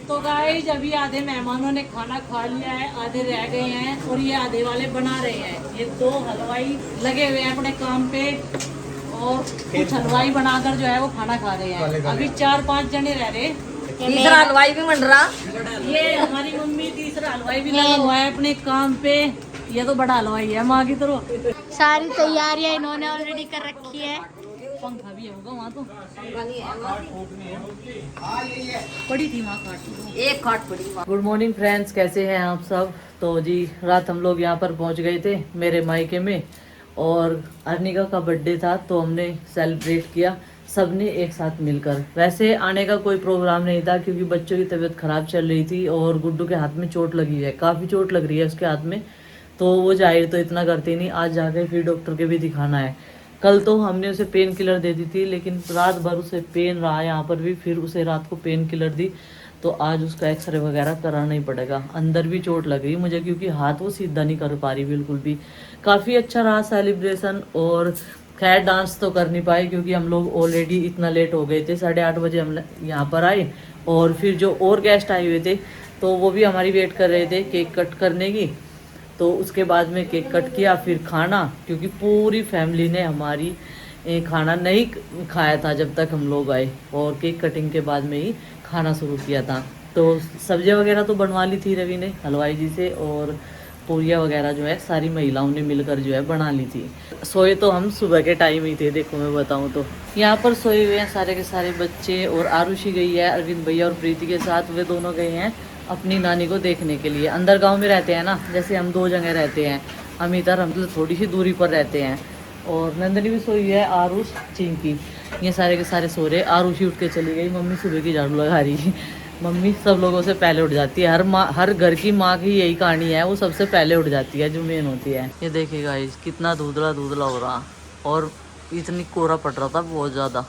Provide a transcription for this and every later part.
तो गाइस अभी आधे मेहमानों ने खाना खा लिया है, आधे रह गए हैं और ये आधे वाले बना रहे हैं। ये 2 हलवाई लगे हुए हैं अपने काम पे और कुछ हलवाई बनाकर जो है वो खाना खा रहे हैं। अभी 4-5 जने रह रहे। तीसरा हलवाई भी बन रहा। ये हमारी मम्मी तीसरा हलवाई भी लगा हुआ है अपने काम पे। ये तो बड़ा हलवाई है माँ की तरह। सारी तैयारियां इन्होंने ऑलरेडी कर रखी है। पंखा भी होगा वहाँ तो पड़ी थी वहाँ खाट, एक खाट पड़ी। गुड मॉर्निंग फ्रेंड्स, कैसे हैं आप सब। तो जी रात हम लोग यहाँ पर पहुँच गए थे मेरे मायके में और अर्निका का बर्थडे था तो हमने सेलिब्रेट किया सबने एक साथ मिलकर। वैसे आने का कोई प्रोग्राम नहीं था क्योंकि बच्चों की तबीयत ख़राब चल रही थी और गुड्डू के हाथ में चोट लगी है, काफ़ी चोट लग रही है उसके हाथ में, तो वो जाहिर तो इतना करती नहीं। आज जाके फिर डॉक्टर के भी दिखाना है। कल तो हमने उसे पेन किलर दे दी थी लेकिन रात भर उसे पेन रहा यहाँ पर भी, फिर उसे रात को पेन किलर दी तो आज उसका एक्सरे वगैरह कराना ही पड़ेगा। अंदर भी चोट लग रही मुझे क्योंकि हाथ वो सीधा नहीं कर पा रही बिल्कुल भी। काफ़ी अच्छा रहा सेलिब्रेशन और खैर डांस तो कर नहीं पाए क्योंकि हम लोग ऑलरेडी इतना लेट हो गए थे। 8:30 बजे हम यहाँ पर आए और फिर जो और गेस्ट आए हुए थे तो वो भी हमारी वेट कर रहे थे केक कट करने की। तो उसके बाद में केक कट किया, फिर खाना, क्योंकि पूरी फैमिली ने हमारी खाना नहीं खाया था जब तक हम लोग आए और केक कटिंग के बाद में ही खाना शुरू किया था। तो सब्जियां वगैरह तो बनवा ली थी रवि ने हलवाई जी से और पूरियाँ वगैरह जो है सारी महिलाओं ने मिलकर जो है बना ली थी। सोए तो हम सुबह के टाइम ही थे, देखो मैं बताऊं तो यहाँ पर सोए हुए हैं सारे के सारे बच्चे और आरुषि गई है अरविंद भैया और प्रीति के साथ, वे दोनों गए हैं अपनी नानी को देखने के लिए। अंदर गांव में रहते हैं ना, जैसे हम 2 जगह रहते हैं, अमिता और हम तो थोड़ी सी दूरी पर रहते हैं। और नंदनी भी सोई है, आरुष, चिंकी, ये सारे के सारे सो रहे। आरुषि उठ के चली गई, मम्मी सुबह की झाड़ू लगा रही। मम्मी सब लोगों से पहले उठ जाती है, हर घर की माँ की यही कहानी है, वो सबसे पहले उठ जाती है जो मेन होती है। ये देखिएगा कितना धुंधला धुंधला हो रहा और इतनी कोहरा पड़ रहा था बहुत ज़्यादा।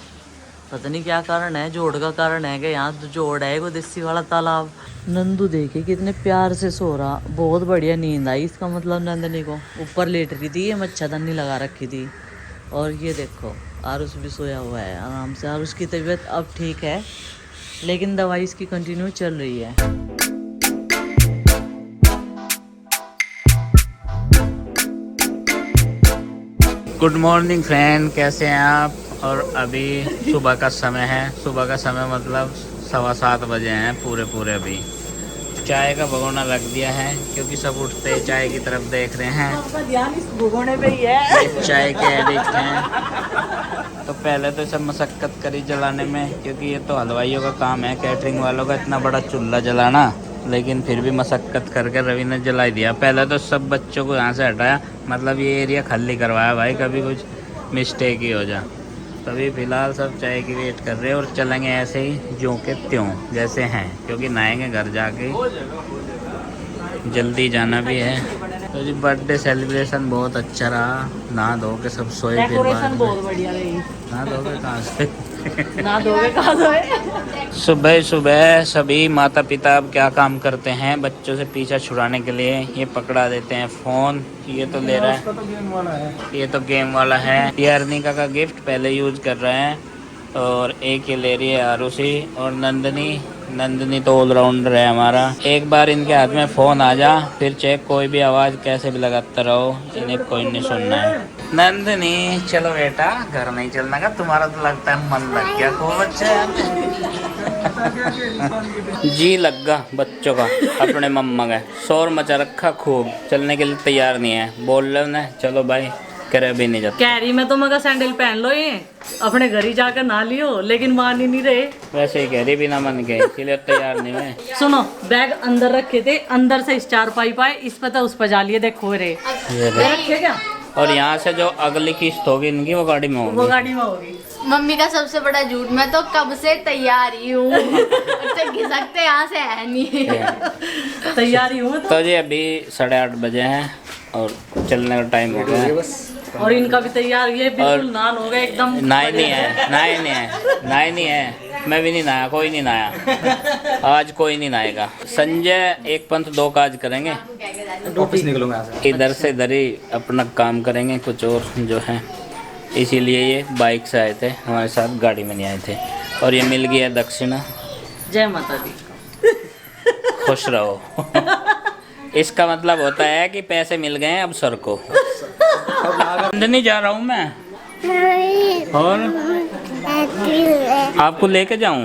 पता नहीं क्या कारण है, जोड़ का कारण है कि यहाँ तो जोड़ है वो देसी वाला तालाब। नंदू देखे कितने प्यार से सो रहा, बहुत बढ़िया नींद आई। इसका मतलब नंदनी को ऊपर लेट रही थी, ये मच्छरदानी लगा रखी थी। और ये देखो आरुष भी सोया हुआ है आराम से। आरुष की तबीयत अब ठीक है लेकिन दवाई इसकी कंटिन्यू चल रही है। गुड मॉर्निंग फ्रेंड, कैसे हैं आप। और अभी सुबह का समय है, सुबह का समय मतलब 7:15 बजे हैं पूरे। अभी चाय का भगोना रख दिया है क्योंकि सब उठते चाय की तरफ देख रहे हैं। आपका ध्यान इस भगोने पे ही है। चाय के एडिक्ट हैं तो पहले तो सब मशक्क़त करी जलाने में क्योंकि ये तो हलवाइयों का काम है, कैटरिंग वालों का इतना बड़ा चूल्हा जलाना, लेकिन फिर भी मशक्क़त करके रवि ने जला दिया। पहले तो सब बच्चों को यहाँ से हटाया, मतलब ये एरिया खाली करवाया भाई, कभी कुछ मिस्टेक ही हो जा। तभी फ़िलहाल सब चाय की वेट कर रहे हैं और चलेंगे ऐसे ही ज्यों के त्यों जैसे हैं, क्योंकि नहाएंगे घर जाके, जल्दी जाना भी है। तो जी बर्थडे सेलिब्रेशन बहुत अच्छा रहा, नहा धो के सब सोए। डेकोरेशन बहुत बढ़िया रही। नहा धो के कहाँ से ना दोगे कहाँ सोए। सुबह सुबह सभी माता पिता अब क्या काम करते हैं, बच्चों से पीछा छुड़ाने के लिए ये पकड़ा देते हैं फ़ोन। ये तो ले रहा है, ये तो गेम वाला है। ये अर्निका का गिफ्ट पहले यूज कर रहे हैं और एक ये ले रही है आरुषि और नंदनी तो ऑलराउंडर है हमारा। एक बार इनके हाथ में फ़ोन आ जा फिर चेक कोई भी आवाज़ कैसे भी लगाता रहो, इन्हें कोई नहीं सुनना है। नंदनी चलो बेटा, घर नहीं चलना का, तुम्हारा तो लगता है मन लग गया खूब अच्छा जी लगा बच्चों का अपने मम्मा का, शोर मचा रखा खूब, चलने के लिए तैयार नहीं है। बोल रहे उन्हें चलो भाई, करे भी नहीं जाता। कह रही मैं तो मगर सैंडल पहन लो, ये अपने घर ही जाकर नहा लियो, लेकिन मान ही नहीं रहे। वैसे ही कह रही बिना मन के, इसलिए तैयार नहीं हुए। सुनो, बैग अंदर रखे थे, अंदर से इस 4 पाई पाए इस पे तो उस पर जा लिए, देखो रे रखे क्या। और यहाँ से जो अगली किस्त होगी इनकी वो गाड़ी में होगी, वो गाड़ी में होगी। मम्मी का सबसे बड़ा झूठ, मैं तो कब से तैयार ही हूँ। घिसकते यहाँ से है नहीं। तैयारी हूँ तो जी अभी 8:30 बजे हैं और चलने का टाइम हो गया है। और इनका भी तैयार, ये बिल्कुल नान हो गए एकदम। नाई नहीं है, मैं भी नहीं नहाया, कोई नहीं नहाया आज, कोई नहीं नहाएगा। संजय 1 पंथ 2 काज करेंगे, ऑफिस निकलूंगा इधर से इधर ही अपना काम करेंगे कुछ और जो है, इसीलिए ये बाइक से आए थे, हमारे साथ गाड़ी में नहीं आए थे। और ये मिल गया दक्षिणा। जय माता दी। खुश रहो। इसका मतलब होता है कि पैसे मिल गए हैं, अब सर को नहीं जा रहा हूँ मैं। और आपको लेके जाऊँ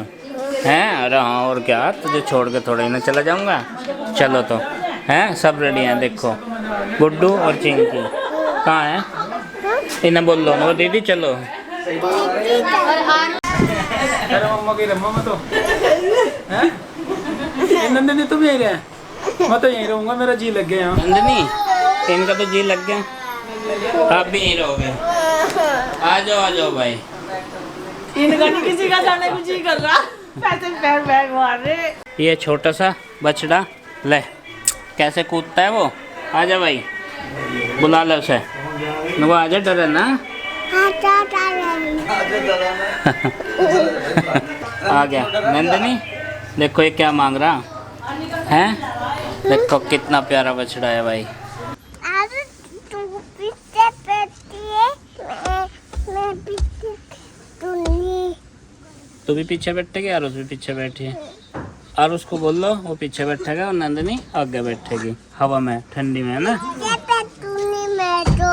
हैं? अरे हाँ, और क्या, तुझे छोड़ के थोड़ा ही ना चला जाऊँगा। चलो तो हैं, सब रेडी हैं। देखो गुड्डू और चिंकी कहाँ हैं? इन्हें बोल लो वो दीदी चलो। अरे मम्मा की रम्मा मैं तो हैं? नंदनी तुम यहीं रहे? मैं तो यहीं रहूँगा, मेरा जी लग गया यहाँ। नंदनी इनका तो जी लग गया, आप भी यहीं रहोगे। आ जाओ भाई। इनका नहीं किसी का जाने को जी कर रहा, पैसे बैग बैग मार रहे। ये छोटा सा बछड़ा ले कैसे कूदता है वो। आजा भाई, बुला ले उसे। वो आजा, डरे ना। आ गया। नंदनी देखो ये क्या मांग रहा है, देखो कितना प्यारा बछड़ा है भाई। तू भी पीछे बैठेगी, आरुष भी पीछे बैठी है। आरुष को बोल लो वो पीछे बैठेगा और नंदनी आगे बैठेगी हवा में, ठंडी में, है ना।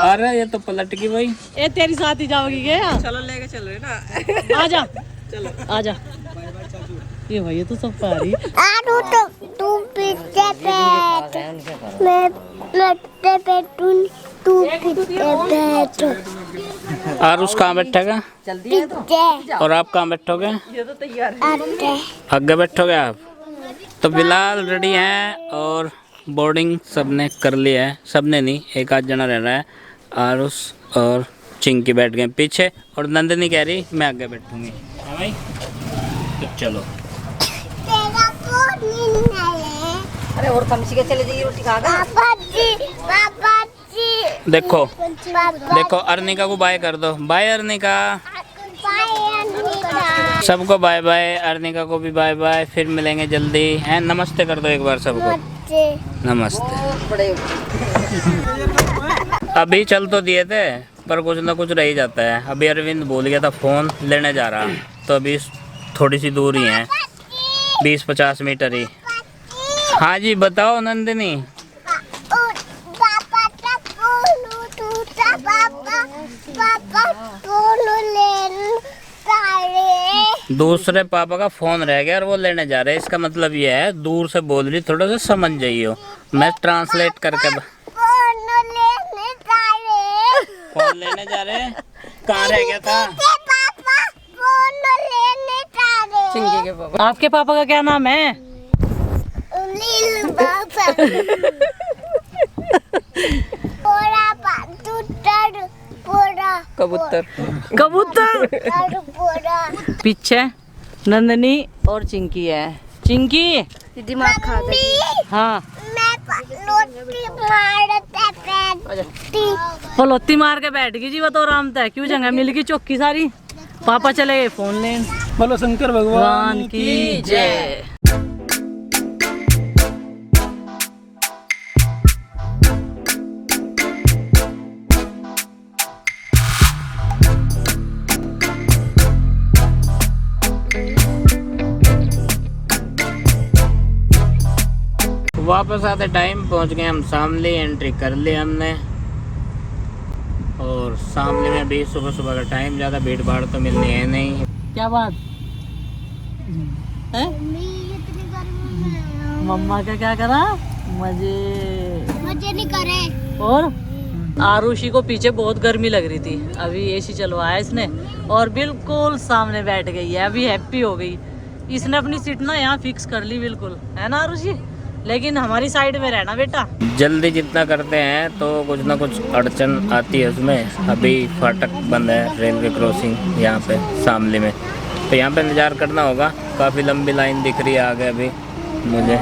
अरे ये तो पलट गई भाई। ए तेरी साथ ही जाओगी क्या? चलो लेके चल रहे ना। आजा चलो आजा। ये भैया तो सब पा रही। तू पीछे बैठ, मैं बैठूं, तू पीछे बैठ। आरुष कहाँ बैठेगा? पीछे और आप कहाँ बैठोगे? आते आगे बैठोगे आप। तो बिलाल रेडी हैं और बोर्डिंग सबने कर लिया है। सबने नहीं, एक आध जना रह रहा है। आरुष और चिंकी बैठ गए पीछे और नंदनी कह रही मैं आगे बैठूंगी, है भाई। तो चलो। तेरा फोन नहीं है। अरे और कम से चले जाइए, रोटी खा गए। पापा जी देखो पापा देखो, अर्निका को बाय कर दो। बाय अर्निका, पापा सबको बाय बाय। अर्निका को भी बाय बाय, फिर मिलेंगे जल्दी हैं। नमस्ते कर दो एक बार सबको। नमस्ते। बड़े अभी चल तो दिए थे पर कुछ ना कुछ रह ही जाता है। अभी अरविंद भूल गया था फोन लेने जा रहा, तो अभी थोड़ी सी दूर ही है, 20-50 मीटर ही। हाँ जी बताओ नंदिनी। पापा का फोन टूटा, पापा फोन लेने सारे। दूसरे पापा का फोन रह गया और वो लेने जा रहे हैं। इसका मतलब ये है, दूर से बोल रही, थोड़ा सा समझ जाइए। मैं ट्रांसलेट करके फोन लेने सारे। फोन लेने जा रहे हैं। कहाँ रह गया था? पापा फोन लेने सारे। चिंकी के पापा। आपके पापा का क्या नाम है? लील पापा। पोरा टूटा, पोरा कबूतर। कबूतर। पोरा। पीछे नंदनी और चिंकी है। चिंकी दिमाग खा दे। हाँ, मैं रोटी मारता बैठी। पलोती मार के बैठ गई जी। वो तो आराम था, क्यों जगह मिल गई चौकी सारी। पापा चले गए फोन लेन। बोलो शंकर भगवान की जय। वापस आते टाइम पहुंच गए हम शामली। एंट्री कर ली हमने और शामली में भी सुबह सुबह का टाइम, ज़्यादा भीड़ भाड़ तो मिलनी है नहीं। क्या बात है? मम्मा का क्या करा? मुझे नहीं करे। और आरुषि को पीछे बहुत गर्मी लग रही थी, अभी एसी चलवाया इसने और बिल्कुल सामने बैठ गई है। अभी हैप्पी हो गई। इसने अपनी सीट ना यहाँ फिक्स कर ली बिल्कुल, है ना आरुषि? लेकिन हमारी साइड में रहना बेटा। जल्दी जितना करते हैं तो कुछ ना कुछ अड़चन आती है उसमें। अभी फाटक बंद है, रेलवे क्रॉसिंग यहाँ पे शामली में, तो यहाँ पे इंतज़ार करना होगा। काफ़ी लंबी लाइन दिख रही है आगे अभी मुझे,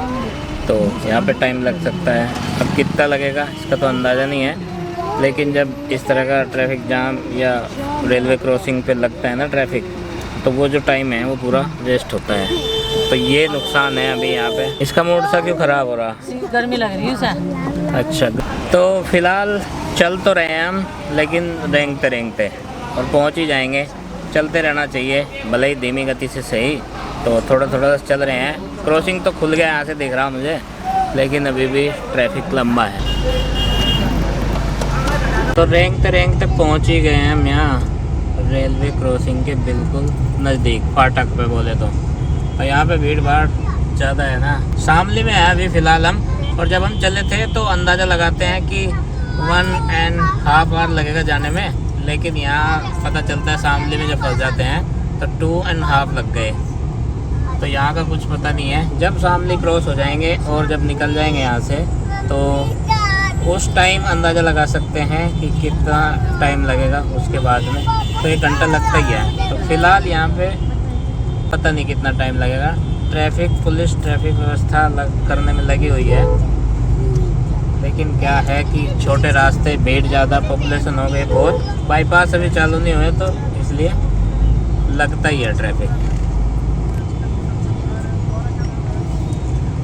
तो यहाँ पे टाइम लग सकता है। अब कितना लगेगा इसका तो अंदाज़ा नहीं है, लेकिन जब इस तरह का ट्रैफिक जाम या रेलवे क्रॉसिंग पे लगता है ना ट्रैफिक, तो वो जो टाइम है वो पूरा वेस्ट होता है। तो ये नुकसान है अभी यहाँ पे। इसका मूड सा क्यों ख़राब हो रहा? गर्मी लग रही है उसे। अच्छा, तो फिलहाल चल तो रहे हैं हम, लेकिन रेंगते रेंगते, और पहुँच ही जाएंगे। चलते रहना चाहिए, भले ही धीमी गति से सही, तो थोड़ा थोड़ा चल रहे हैं। क्रॉसिंग तो खुल गया यहाँ से दिख रहा मुझे, लेकिन अभी भी ट्रैफिक लंबा है। तो रेंगते पहुँच ही गए हैं हम यहाँ रेलवे क्रॉसिंग के बिल्कुल नज़दीक, फाटक पे बोले तो। और यहाँ पे भीड़ भाड़ ज़्यादा है ना। शामली में है अभी फ़िलहाल हम, और जब हम चले थे तो अंदाज़ा लगाते हैं कि 1.5 आवर लगेगा जाने में, लेकिन यहाँ पता चलता है शामली में जब फंस जाते हैं तो 2.5 लग गए। तो यहाँ का कुछ पता नहीं है। जब शामली क्रॉस हो जाएंगे और जब निकल जाएंगे यहाँ से, तो उस टाइम अंदाज़ा लगा सकते हैं कि कितना टाइम लगेगा उसके बाद में। तो 1 घंटा लगता ही है। तो फ़िलहाल यहाँ पे पता नहीं कितना टाइम लगेगा। पुलिस ट्रैफिक व्यवस्था करने में लगी हुई है, लेकिन क्या है कि छोटे रास्ते, भीड़ ज़्यादा, पॉपुलेशन हो गई बहुत, बाईपास अभी चालू नहीं हुए तो इसलिए लगता ही है ट्रैफिक।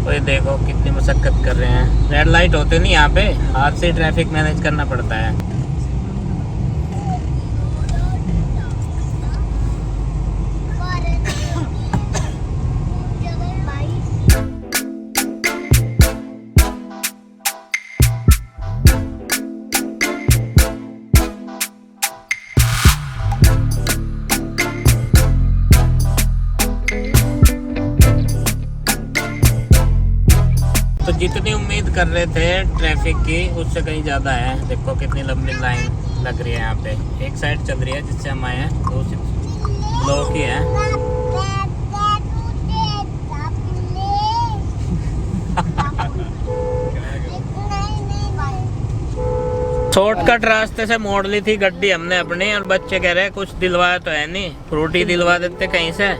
तो ये देखो कितनी मशक्क़त कर रहे हैं। रेड लाइट होते नहीं यहाँ पे, हाथ से ट्रैफिक मैनेज करना पड़ता है। तो जितनी उम्मीद कर रहे थे ट्रैफिक की, उससे कहीं ज़्यादा है। देखो कितनी लंबी लाइन लग रही है यहाँ पे। एक साइड चल रही है जिससे हम आए हैं, दूसरी ब्लॉक ही है। शॉर्टकट रास्ते से मोड़ ली थी गड्डी हमने अपनी, और बच्चे कह रहे हैं कुछ दिलवाया तो है नहीं, फ्रूटी दिलवा देते कहीं से,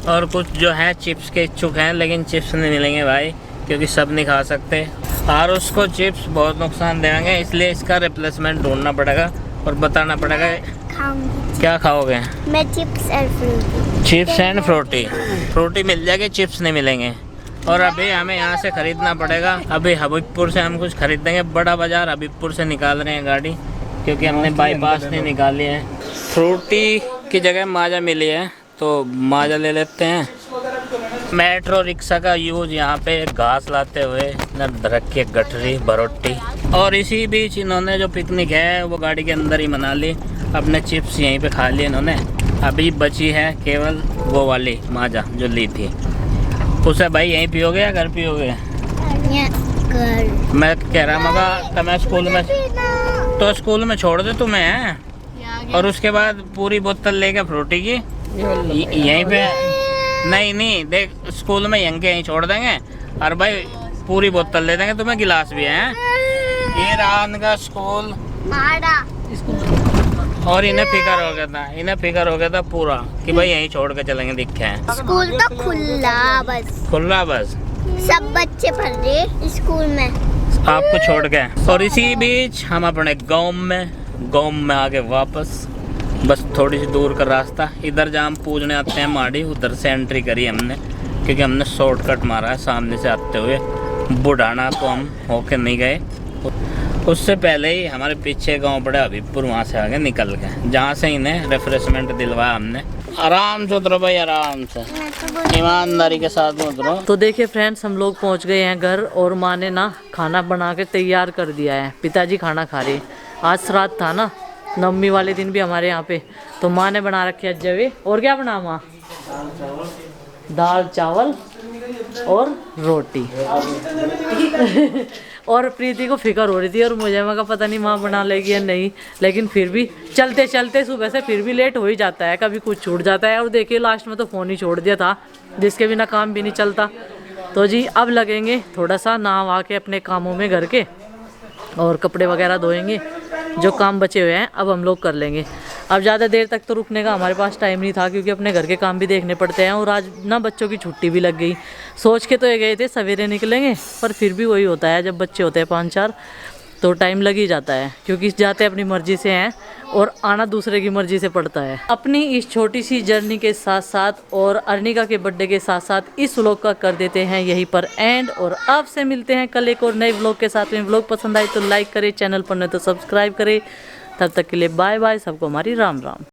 और कुछ जो है चिप्स के इच्छुक हैं, लेकिन चिप्स नहीं मिलेंगे भाई, क्योंकि सब नहीं खा सकते और उसको चिप्स बहुत नुकसान देंगे, इसलिए इसका रिप्लेसमेंट ढूंढना पड़ेगा और बताना पड़ेगा। क्या खाओगे? मैं chips and Frooti. Chips and Frooti. Frooti मिल जाएगी, चिप्स नहीं मिलेंगे। और अभी हमें यहाँ से ख़रीदना पड़ेगा। अभी हबीबपुर से हम कुछ खरीदेंगे। बड़ा बाज़ार हबीबपुर से निकाल रहे हैं गाड़ी, क्योंकि हमने बाईपास नहीं निकाली है। फ्रूटी की जगह माजा मिली है, तो माजा ले लेते हैं। मेट्रो रिक्शा का यूज़ यहाँ पे घास लाते हुए रख के गठरी भरोटी, और इसी बीच इन्होंने जो पिकनिक है वो गाड़ी के अंदर ही मना ली। अपने चिप्स यहीं पे खा लिए इन्होंने। अभी बची है केवल वो वाली माजा जो ली थी। उसे भाई यहीं पियोगे या घर पियोगे? मैं कह रहा मगा तो मैं स्कूल में छोड़ दे तुम्हें, और उसके बाद पूरी बोतल लेके फ्रूटी की यहीं पे। नहीं देख, स्कूल में यहीं छोड़ देंगे, और भाई पूरी बोतल दे देंगे तुम्हें, गिलास भी है। ये रहा इनका स्कूल। और इन्हें फिक्र हो गया था पूरा कि भाई यहीं छोड़ के चलेंगे। दिखे हैं स्कूल तो खुला बस सब बच्चे पढ़ रहे स्कूल में, आपको छोड़ के। और इसी बीच हम अपने गांव में आगे वापस, बस थोड़ी सी दूर का रास्ता। इधर जहाँ हम पूजने आते हैं माड़ी, उधर से एंट्री करी हमने, क्योंकि हमने शॉर्टकट मारा है सामने से आते हुए। बुढ़ाना तो हम होके नहीं गए, उससे पहले ही हमारे पीछे गांव पड़े हबीबपुर, वहाँ से आगे निकल गए, जहाँ से इन्हें रिफ्रेशमेंट दिलवाया हमने। आराम से उतरो भाई, आराम से, ईमानदारी के साथ उतरो। तो देखिए फ्रेंड्स, हम लोग पहुँच गए हैं घर, और माँ ने ना खाना बना के तैयार कर दिया है। पिताजी खाना खा रहे। आज श्राद्ध था ना, नवमी वाले दिन भी हमारे यहाँ पे, तो माँ ने बना रखी है जवे। और क्या बना माँ? दाल चावल और रोटी। और प्रीति को फिक्र हो रही थी, और मुझे मगर पता नहीं माँ बना लेगी या नहीं, लेकिन फिर भी चलते चलते सुबह से फिर भी लेट हो ही जाता है, कभी कुछ छूट जाता है। और देखिए लास्ट में तो फ़ोन ही छोड़ दिया था, जिसके बिना काम भी नहीं चलता। तो जी अब लगेंगे थोड़ा सा नहा के अपने कामों में घर के, और कपड़े वगैरह धोएंगे। जो काम बचे हुए हैं अब हम लोग कर लेंगे। अब ज़्यादा देर तक तो रुकने का हमारे पास टाइम नहीं था, क्योंकि अपने घर के काम भी देखने पड़ते हैं, और आज ना बच्चों की छुट्टी भी लग गई। सोच के तो ये गए थे सवेरे निकलेंगे, पर फिर भी वही होता है, जब बच्चे होते हैं 5-4 तो टाइम लग ही जाता है, क्योंकि जाते अपनी मर्जी से हैं और आना दूसरे की मर्जी से पड़ता है। अपनी इस छोटी सी जर्नी के साथ साथ और अर्निका के बर्थडे के साथ साथ इस व्लॉग का कर देते हैं यहीं पर एंड, और आपसे मिलते हैं कल एक और नए व्लॉग के साथ में। व्लॉग पसंद आए तो लाइक करें, चैनल पर नहीं तो सब्सक्राइब करें। तब तक के लिए बाय बाय, सबको हमारी राम राम।